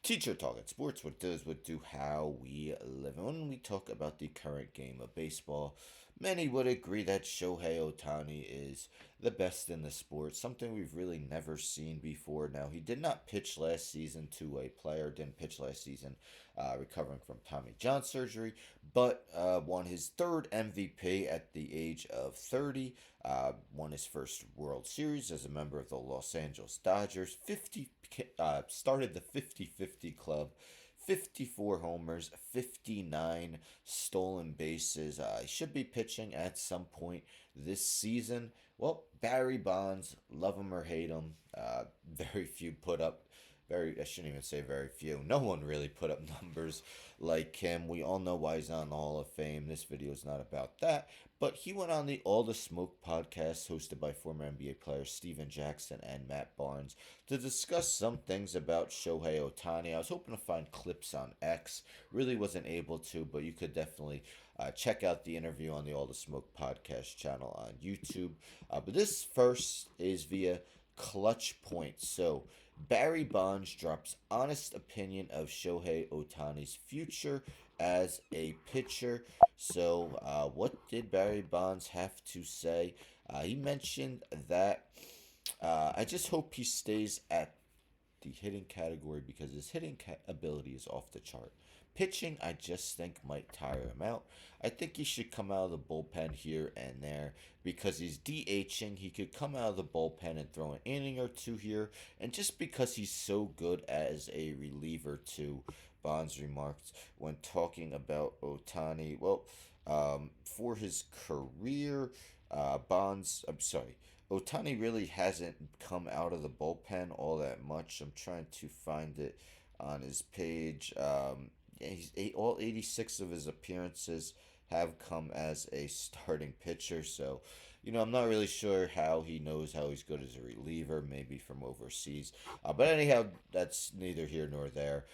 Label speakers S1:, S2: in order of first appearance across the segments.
S1: Teacher Talk at Sports, what does, what do, how we live. And when we talk about the current game of baseball, many would agree that Shohei Otani is the best in the sport, something we've really never seen before. Now, he did not pitch last season to a player, didn't pitch last season recovering from Tommy John surgery, but won his third MVP at the age of 30, won his first World Series as a member of the Los Angeles Dodgers, started the 50-50 club, 54 homers, 59 stolen bases. He should be pitching at some point this season. Well, Barry Bonds, love him or hate him, very few put up I shouldn't even say very few. No one really put up numbers like him. We all know why he's not in the Hall of Fame. This video is not about that. But he went on the All the Smoke podcast hosted by former NBA players Steven Jackson and Matt Barnes to discuss some things about Shohei Ohtani. I was hoping to find clips on X. Really wasn't able to, but you could definitely check out the interview on the All the Smoke podcast channel on YouTube. But this first is via Clutch Point. So Barry Bonds drops honest opinion of Shohei Ohtani's future as a pitcher. So, what did Barry Bonds have to say? He mentioned that I just hope he stays at the hitting category because his hitting ability is off the chart. Pitching, I just think might tire him out. I think he should come out of the bullpen here and there because he's DHing. He could come out of the bullpen and throw an inning or two here. And just because he's so good as a reliever, too, Bonds remarked when talking about Otani. Well, for his career, I'm sorry, Otani really hasn't come out of the bullpen all that much. I'm trying to find it on his page. Yeah, all 86 of his appearances have come as a starting pitcher. So, I'm not really sure how he knows how he's good as a reliever, maybe from overseas. But anyhow, that's neither here nor there.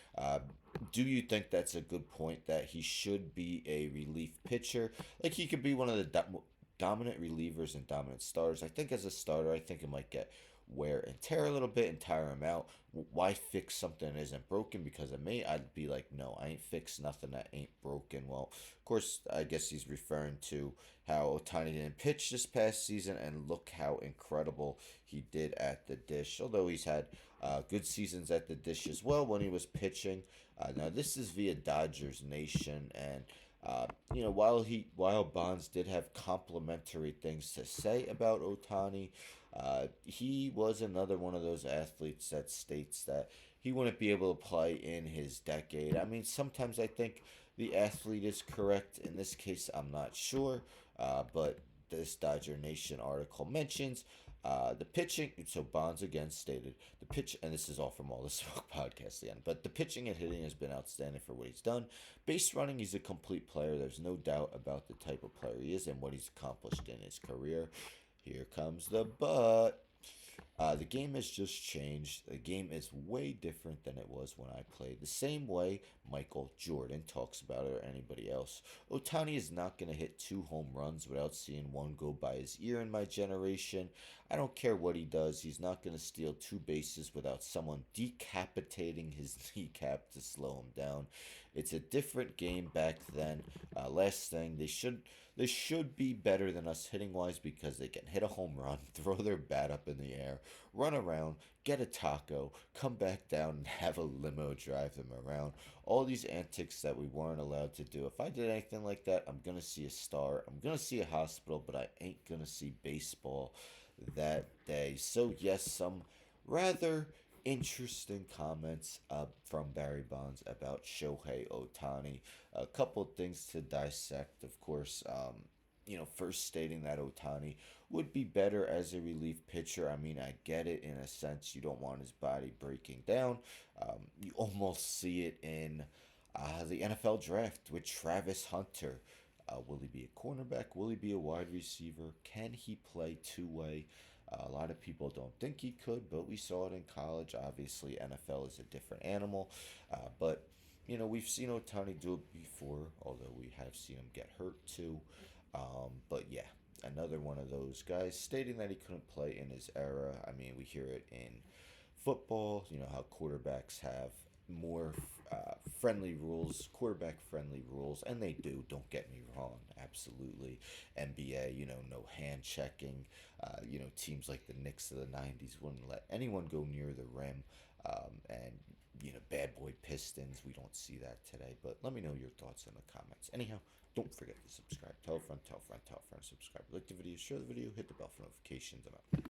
S1: Do you think that's a good point that he should be a relief pitcher? Like he could be one of the dominant relievers and dominant starters. I think as a starter, I think it might get wear and tear a little bit and tire him out. Why fix something that isn't broken? Because of me, I'd be like, no, I ain't fixed nothing that ain't broken. Well, of course, I guess he's referring to how Otani didn't pitch this past season, and look how incredible he did at the dish. Although he's had good seasons at the dish as well when he was pitching. Now this is via Dodgers Nation, and while Bonds did have complimentary things to say about Otani, he was another one of those athletes that states that he wouldn't be able to play in his decade. I mean, sometimes I think the athlete is correct. In this case, I'm not sure, but this Dodger Nation article mentions the pitching. So Bonds again stated the pitch, and this is all from All the Smoke podcast again. But the pitching and hitting has been outstanding for what he's done. Base running, he's a complete player. There's no doubt about the type of player he is and what he's accomplished in his career. Here comes the but. The game has just changed. The game is way different than it was when I played. The same way Michael Jordan talks about it or anybody else. Otani is not going to hit 2 home runs without seeing one go by his ear in my generation. I don't care what he does. He's not going to steal 2 bases without someone decapitating his kneecap to slow him down. It's a different game back then. Last thing, they should be better than us hitting wise because they can hit a home run, throw their bat up in the air, run around, get a taco, come back down and have a limo drive them around. All these antics that we weren't allowed to do. If I did anything like that, I'm going to see a star. I'm going to see a hospital, but I ain't going to see baseball that day. So, yes, some rather interesting comments from Barry Bonds about Shohei Otani. A couple things to dissect, of course. First stating that Otani would be better as a relief pitcher. I mean, I get it in a sense. You don't want his body breaking down. You almost see it in the NFL draft with Travis Hunter. Will he be a cornerback? Will he be a wide receiver? Can he play two-way? A lot of people don't think he could, but we saw it in college. Obviously, NFL is a different animal. But we've seen Otani do it before, although we have seen him get hurt too. But yeah, another one of those guys stating that he couldn't play in his era. I mean, we hear it in football, how quarterbacks have more friendly rules, quarterback friendly rules, and they do. Don't get me wrong, absolutely. NBA, no hand checking. Teams like the Knicks of the '90s wouldn't let anyone go near the rim, and bad boy Pistons. We don't see that today. But let me know your thoughts in the comments. Anyhow, don't forget to subscribe. Tell a friend, tell a friend, tell a friend. Subscribe. Like the video, share the video, hit the bell for notifications. I'm out.